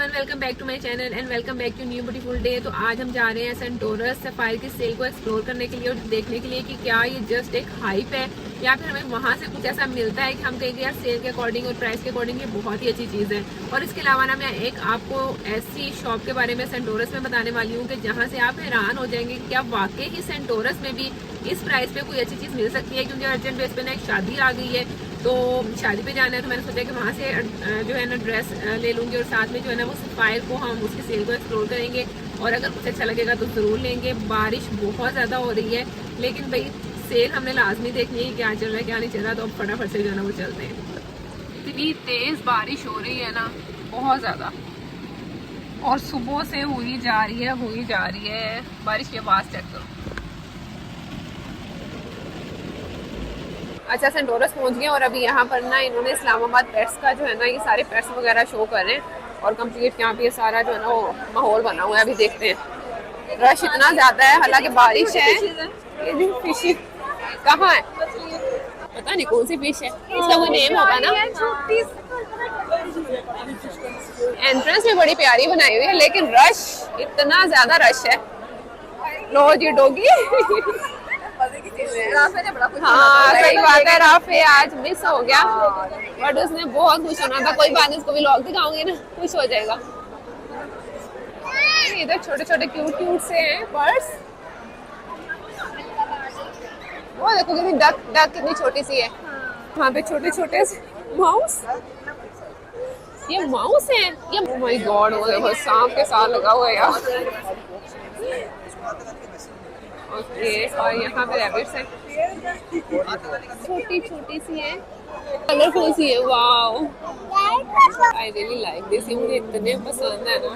Everyone, welcome back to my channel and welcome back to new beautiful day. तो आज हम जा रहे हैं सेंटोरस सफायर की सेल को एक्सप्लोर करने के लिए और देखने के लिए कि क्या ये जस्ट एक हाइप है या फिर हमें वहाँ से कुछ ऐसा मिलता है कि हम कहेंगे यार सेल के अकॉर्डिंग और प्राइस के अकॉर्डिंग ये बहुत ही अच्छी चीज़ है। और इसके अलावा ना मैं एक आपको ऐसी शॉप के बारे में सेंटोरस में बताने वाली हूँ कि जहाँ से आप हैरान हो जाएंगे कि क्या वाकई ही सेंटोरस में भी इस प्राइस पे कोई अच्छी चीज़ मिल सकती है। क्योंकि अर्जेंट बेस पे ना एक शादी आ गई है, तो शादी पे जाना है, तो मैंने सोचा कि वहाँ से जो है ना ड्रेस ले लूँगी और साथ में जो है ना वो सफायर को हम उसकी सेल को एक्सप्लोर करेंगे और अगर कुछ अच्छा लगेगा तो ज़रूर लेंगे। बारिश बहुत ज़्यादा हो रही है लेकिन भाई सेल हमने लाजमी देखनी है क्या चल रहा है क्या नहीं चल रहा, तो अब फटाफट से जो है ना वो चलते हैं। इतनी तेज़ बारिश हो रही है ना, बहुत ज़्यादा, और सुबह से हुई जा रही है बारिश की आवाज़ चेक करो। अच्छा, सेंटोरस पहुंच गए और अभी यहाँ पर ना इन्होंने इस्लामाबाद पेट्स का जो है ना ये सारे पेट्स वगैरह शो कर रहे हैं और कंप्लीट यहाँ पे ये सारा जो है ना वो माहौल बना हुआ है। अभी देखते हैं, रश इतना ज्यादा है, हालांकि बारिश है। ये भी फिश कहाँ है पता नहीं, कौन सी फिश है, इसका कोई नेम होगा ना। एंट्रेंस भी बड़ी प्यारी बनाई हुई है लेकिन रश, इतना ज्यादा रश है। लो जी डोगी। हाँ सही बात है, राफे आज मिस हो गया बट उसने बहुत खुश होना था। कोई बात नहीं, उसको भी लॉग दिखाऊंगी ना, खुश हो जाएगा। इधर छोटे छोटे क्यूट क्यूट से हैं बर्ड्स। वो देखो कितनी डक डक कितनी छोटी सी है। वहाँ पे छोटे छोटे माउस, ये माउस है ये। ओह माय गॉड, वो देखो सांप के साथ लगा हुआ है यार। ओके, और यहाँ पे रैबिट्स है, छोटी छोटी सी है, कलरफुल सी है। Wow, I really like this, ये मुझे इतने पसंद है ना।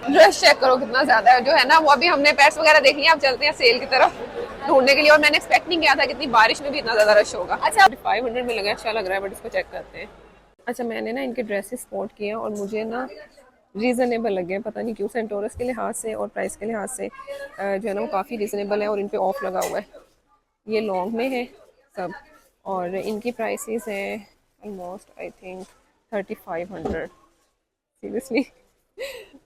ड्रेस चेक करो कितना ज्यादा है जो है ना वो। अभी हमने पेट्स वगैरह देख लिया, अब चलते हैं सेल की तरफ ढूंढने के लिए। और मैंने एक्सपेक्ट नहीं किया था कि इतनी बारिश में भी इतना ज्यादा रश होगा। अच्छा 500 में लगा, अच्छा लग रहा है बट इसको चेक करते हैं। अच्छा, मैंने ना इनके ड्रेसेस स्पॉट किए और मुझे ना रीज़नेबल लगे, पता नहीं क्यों। सेंटोरस के लिहाज से और प्राइस के लिहाज से जो है ना वो काफ़ी रीज़नेबल है और इन पे ऑफ लगा हुआ है। ये लॉन्ग में है सब और इनकी प्राइसेस हैं ऑलमोस्ट आई थिंक 3500। सीरियसली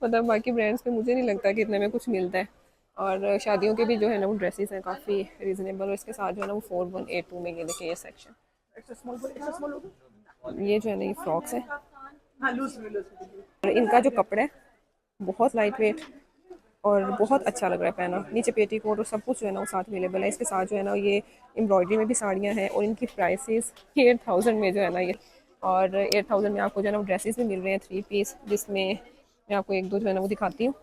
मतलब बाकी ब्रांड्स पे मुझे नहीं लगता कि इतने में कुछ मिलता है। और शादियों के भी जो है ना वो ड्रेसेस हैं काफ़ी रीज़नेबल और इसके साथ जो है ना वो 4182 में ये देखिए ये सेक्शन। ये जो है ना ये फ्रॉक्स है और इनका जो कपड़ा है बहुत लाइट वेट और बहुत अच्छा लग रहा है पहना। नीचे पेटी कोट और सब कुछ जो है ना वो साथ अवेलेबल है। इसके साथ जो है ना ये एम्ब्रॉयडरी में भी साड़ियाँ हैं और इनकी प्राइसेस 8000 में जो है ना ये, और 8000 में आपको जो है ना ड्रेसेस भी मिल रहे हैं 3 पीस, जिसमें मैं आपको एक दो जो है ना वो दिखाती हूँ।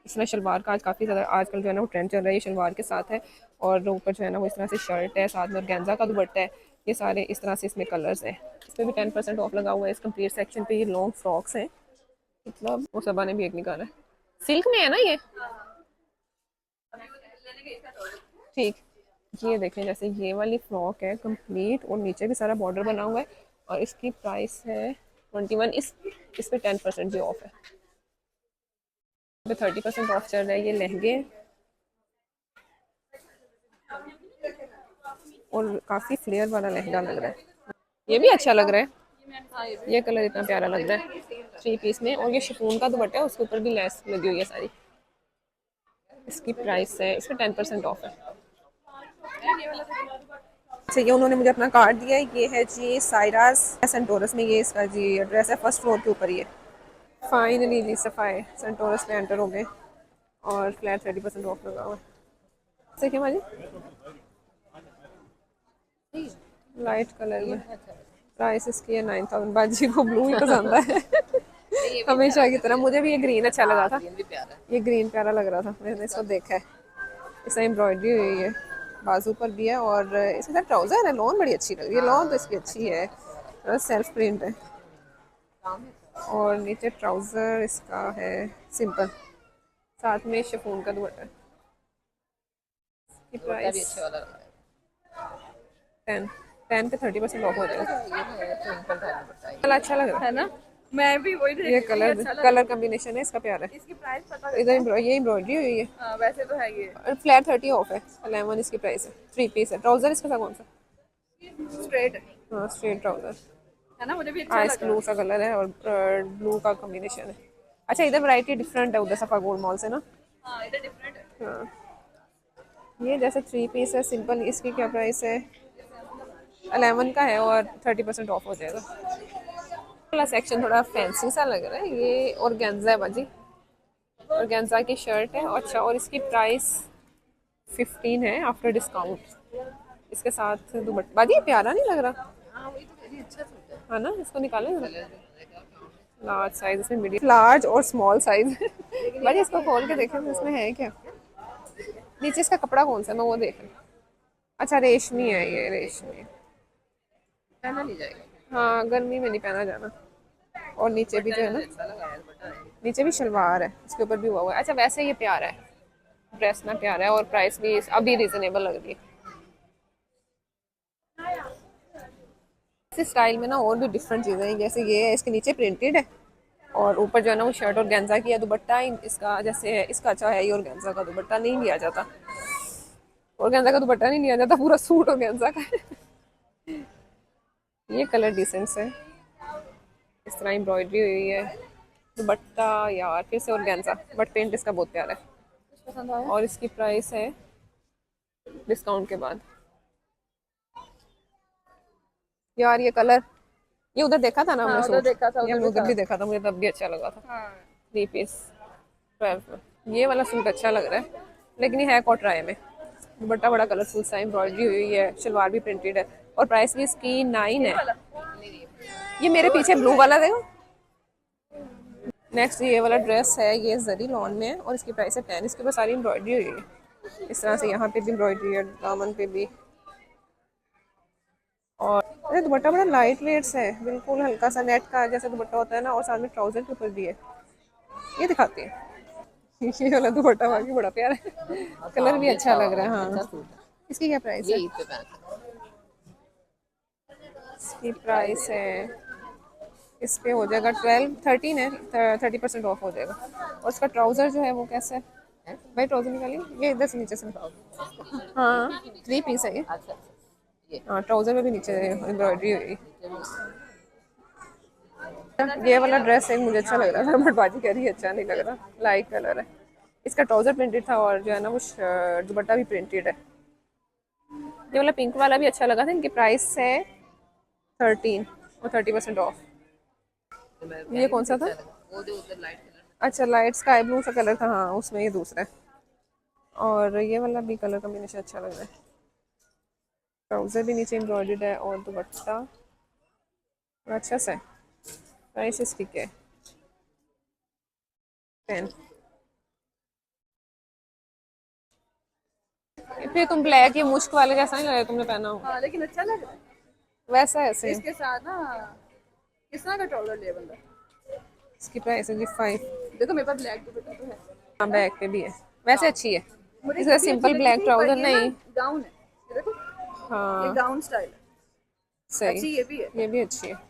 इसमें शलवार का आज काफ़ी ज़्यादा आजकल जो है ना वो ट्रेंड चल रहा है, ये शलवार के साथ है और ऊपर जो है ना वो इस तरह से शर्ट है, साथ में ऑर्गेन्जा का दुपट्टा है। ये सारे इस तरह से इसमें कलर्स हैं। इसमें भी 10% ऑफ लगा हुआ है। इस कंप्लीट सेक्शन पे ये लॉन्ग फ्रॉक्स हैं, मतलब वो सबा ने भी एक निकाला है, सिल्क में है ना ये। ठीक, ये देखें जैसे ये वाली फ्रॉक है कंप्लीट और नीचे भी सारा बॉर्डर बना हुआ है और इसकी प्राइस है 21। इस पे 10% भी ऑफ है, 30% ऑफ चल रहा है। ये लहंगे और काफ़ी फ्लेयर वाला लहंगा लग रहा है, ये भी अच्छा लग रहा है। ये कलर इतना प्यारा लग रहा है 3 पीस में और ये शिफॉन का दुपट्टा है, उसके ऊपर भी लेस लगी हुई है सारी। इसकी प्राइस है, इस पर 10% ऑफ है। अच्छा, ये उन्होंने मुझे अपना कार्ड दिया है, ये है जी साइरास सेंटोरस में, ये इसका जी एड्रेस है, फर्स्ट फ्लोर के ऊपर। ये फाइनली जी सफाई सेंटोरस में एंटर हो गए और फ्लैट 30% ऑफ लगा हुआ है। देखिए भाजी लाइट कलर में, प्राइस इसकी है 9000। बाजी को ब्लू ही पसंद है हमेशा की तरह। मुझे भी ये ग्रीन अच्छा लगा था, ये ग्रीन प्यारा लग रहा था, मैंने इसको देखा है। इसमें एम्ब्रॉयडरी हुई है, बाजू पर भी है और इसके साथ ट्राउजर है। लॉन बड़ी अच्छी लग रही है, लॉन तो इसकी अच्छी है, सेल्फ प्रिंट है और नीचे ट्राउजर इसका है सिंपल, साथ में शिफॉन का दुपट्टा। इसकी प्राइस 10 पे 30% ऑफ हो जाएगा। अच्छा लग रहा है ना, मैं भी वही ये कलर कॉम्बिनेशन है इसका प्यारा है। इसकी प्राइस पता है, इधर ये एम्ब्रॉयडरी हुई है। वैसे तो है ये फ्लैट 30 ऑफ है, 11 इसकी प्राइस है। 3 पीस है। ट्राउजर इसके साथ कौन सा? स्ट्रेट, हाँ स्ट्रेट ट्राउजर। है ना, मुझे भी अच्छा आइस लगा। ब्लू सा कलर है और ब्लू का कॉम्बिनेशन है। अच्छा इधर वैरायटी डिफरेंट है उधर सफा गोल्ड मॉल से ना। हाँ इधर डिफरेंट है। हाँ ये जैसे 3 पीस है सिंपल, इसकी क्या प्राइस है? 11 का है और 30% ऑफ हो जाएगा। वाला सेक्शन थोड़ा फैंसी सा लग रहा है, ये ऑर्गेन्जा है बाजी, ऑर्गेन्जा की शर्ट है। अच्छा और इसकी प्राइस 15 है आफ्टर डिस्काउंट। इसके साथ दुपट्टा बाजी ये प्यारा नहीं लग रहा? हाँ वही तो कह रही, अच्छा सूट है। है ना, इसको निकालें जरा। लार्ज साइज इसमें, मीडियम लार्ज और स्मॉल साइज बाजी इसको खोल के देखें तो इसमें है क्या? नीचे इसका कपड़ा कौन सा है, मैं वो देख रही हूँ। अच्छा रेशमी है, ये रेशमी। पहना नहीं जाएगा। हाँ गर्मी में नहीं पहना जाना। और नीचे भी दुपट्टा जो है है ना, अच्छा लगा यार, दुपट्टा है। नीचे भी शलवार है, इसके ऊपर भी हुआ हुआ है। अच्छा वैसे ये प्यारा है, ड्रेस ना प्यारा है और प्राइस भी अभी रिजनेबल लग रही है। इस स्टाइल में ना और भी डिफरेंट चीज़ें हैं, जैसे ये है इसके नीचे प्रिंटेड है और ऊपर जो है ना वो शर्ट और गेंजा की है। दुपट्टा इसका जैसे है, इसका अच्छा है ये, और गेंजा का दुपट्टा नहीं लिया जाता, और गेंजा का दुपट्टा नहीं लिया जाता, पूरा सूट और गेंजा का है। ये कलर डिसेंट है, इस तरह एम्ब्रॉयडरी हुई है। दुपट्टा यार फिर से और गेंजा, बट प्रिंट इसका बहुत प्यारा है। कुछ पसंद आया? और इसकी प्राइस है डिस्काउंट के बाद, यार ये कलर, ये उधर देखा था ना हमने हाँ उधर सूट, देखा था, ये उधर हमने भी उधर था। भी देखा था, मुझे तब भी अच्छा लगा था। हाँ 3 पीस 12 में ये वाला सूट अच्छा लग रहा है, लेकिन ये है कॉटराय में। दुपट्टा बड़ा कलरफुल सा एम्ब्रॉयडरी हुई है, शलवार भी प्रिंटेड है और प्राइस भी इसकी 9 यही है। वाला नहीं नहीं। ये मेरे पीछे ब्लू वाला देखो। नेक्स्ट ये वाला ड्रेस है, ये जरी लॉन में है और इसकी प्राइस है 10। इसके ऊपर सारी एम्ब्रॉयडरी हुई है इस तरह से, यहाँ पे भी एम्ब्रॉयडरी है, दामन पे भी। और अरे दुपट्टा बड़ा लाइट वेट है, बिल्कुल हल्का सा नेट का जैसे दुपट्टा होता है ना, और साथ में ट्राउजर के ऊपर भी है। ये दिखाती है ये वाला दुपट्टा वाकई बड़ा प्यारा है, कलर भी अच्छा लग रहा है। अच्छा हाँ सूट है। इसकी क्या प्राइस ये है? ईद पे पहन। इसकी प्राइस है, इस पे हो जाएगा 12, 13 है, 30% ऑफ हो जाएगा। और उसका ट्राउजर जो है वो कैसा है भाई? ट्राउजर निकालिए, ये इधर से नीचे से। हाँ 3 पीस है ये। अच्छा अच्छा। ये हाँ ट्राउजर में भी नीचे एम्ब्रॉयडरी हुई। नीचे भी। ये वाला ड्रेस है मुझे अच्छा लग रहा था, बट बाजी कह रही है अच्छा नहीं लग रहा, लाइट कलर है। इसका ट्राउजर प्रिंटेड था और जो है ना वो दुपट्टा भी प्रिंटेड है। ये वाला पिंक वाला भी अच्छा लगा था। इनकी प्राइस है 13 और 30% ऑफ। तो मैं कह ये रही हूँ कौन मुझे सा था? अच्छा लगा, वो जो उधर लाइट कलर में। अच्छा लाइट स्काई ब्लू सा कलर था, हाँ उसमें ये दूसरा है। और ये वाला भी कलर कॉम्बिनेशन अच्छा लग रहा है। ट्राउजर भी नीचे एम्ब्रॉयडर्ड है और दुपट्टा अच्छा सा है। प्राइस इसकी क्या है? 10। फिर तुम ब्लैक ये मुश्क वाले जैसा नहीं लगा तुमने पहना हो? हाँ लेकिन अच्छा लग रहा है। वैसा है सेम। इसके साथ ना किस तरह का ट्राउजर ले बंदा। इसकी प्राइस है जी 5। देखो मेरे पास ब्लैक दुपट्टा तो है। हाँ बैक पे भी है, वैसे अच्छी है। मुझे इसका ये भी अच्छी सिंपल लगी ब्लैक थी, पर ट्राउजर ये ना नहीं। गाउन है। ये देखो, ये हाँ गाउन स्टाइल है। सही, अच्छी ये भी है। ये भी अच्छी है। और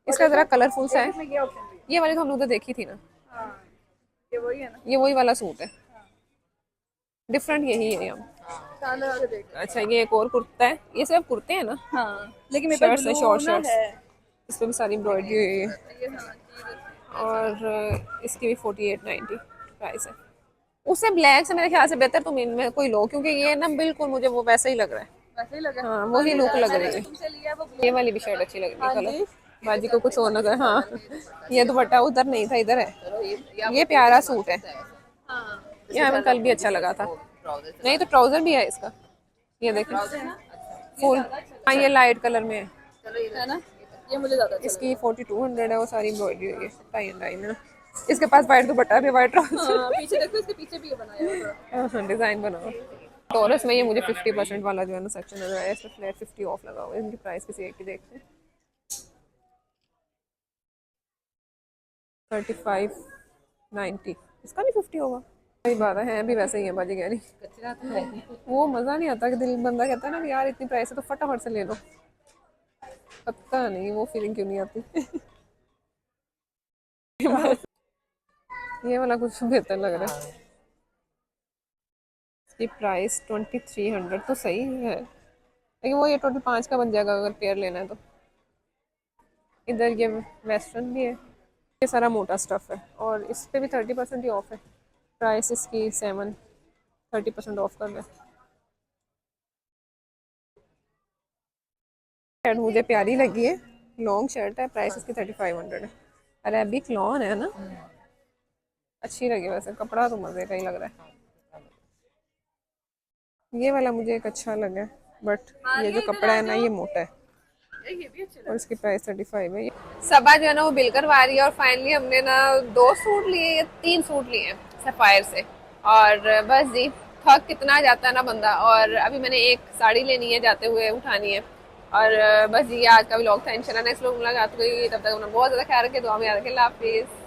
इसका देखो जरा कलरफुल सा एक है। इसमें ये ऑप्शन भी है। ये वाली तो हम लोग तो देखी थी ना, हाँ ये वही है ना। ये वही वाला सूट है, डिफरेंट यही है हम। चांद लगा के देख। अच्छा ये एक और कुर्ता है, ये सिर्फ कुर्ते हैं ना? हाँ लेकिन मेरे पास शर्ट्स है, ब्लू शॉर्ट ना शर्ट्स, है। इस पे भी सारी एम्ब्रॉयडरी हुई है। ये हाँ और इसकी भी 4890 प्राइस है। उससे ब्लैक से मेरे ख्याल से बेहतर तुम इनमें कोई लो, क्योंकि ये ना बिल्कुल मुझे वो वैसा ही लग रहा है। वैसे ही लगा। हाँ हाँ वही नहीं लुक यार, लग मैंने रही जो है। तुमसे लिया वो ये ब्लू है। वाली भी शर्ट अच्छी लग रही है हाँ कलर, जी। बाजी को कुछ और नजर, हाँ ये दुपट्टा उधर नहीं था इधर है। चलो ये ये आपको प्यारा पसंद सूट है, है। हाँ ये इसके हमें साथ कल भी आपको अच्छा लगा था। ट्राउजर से नहीं लगा तो है। ट्राउजर भी है इसका, ये देखें ट्राउजर है ना, अच्छा ये फुल। ज्यादा अच्छा हाँ लगा ये है। लाइट कलर में है। चलो ये है ना, ये मुझे ज्यादा अच्छा इसकी लगा। 4200 है, वो सारी एम्ब्रॉयडरी हुई है, टाई एंड डाई में ना। इसके पास वाइट दुपट्टा भी, वाइट हाँ ट्राउजर। पीछे देखो, इसके पीछे भी ये बनाया हुआ थोड़ा। हाँ डिजाइन बनाओ। टोरस में ये मुझे 50% वाला जो है ना सेक्शन नजर आया, इसमें फ्लैट 50 ऑफ लगा हुआ है। इनकी प्राइस किसी एक की देखते हैं, 3590। इसका भी 50 होगा? सही बात है भी वैसे ही है बाजी कह रही। कचरा तो है नहीं। वो मजा नहीं आता कि दिल बंदा कहता है ना कि यार इतनी प्राइस है तो फटाफट से ले लो, पता नहीं वो फीलिंग क्यों नहीं आती। ये वाला कुछ बेहतर लग रहा है। इसकी प्राइस 2300 तो सही है, लेकिन वो ये टोटल 5 का बन जाएगा अगर पेयर लेना है तो। इधर ये वेस्टर्न भी है, ये सारा मोटा स्टफ है और इस पे भी 30% ही ऑफ है। प्राइस इसकी 30% ऑफ कर दे। शर्ट मुझे प्यारी लगी है, लॉन्ग शर्ट है, प्राइस इसकी 3500 है। अरेबिक लॉन है ना, अच्छी लगी वैसे, कपड़ा तो मजे का ही लग रहा है। ये वाला मुझे एक अच्छा लगा, बट ये जो कपड़ा है ना ये मोटा है और इसकी प्राइस 35 है। सबा जो है ना वो बिल करवा रही है और फाइनली हमने ना 2 सूट लिए या 3 सूट लिए सफायर से, और बस जी थक कितना जाता है ना बंदा। और अभी मैंने एक साड़ी लेनी है, जाते हुए उठानी है। और बस जी आज का व्लॉग था, इंशाल्लाह नेक्स्ट व्लॉग मुलाकात हुई, तब तक अपना बहुत ज़्यादा ख्याल रखें, दुआ में याद रखें। अल्लाह हाफिज़।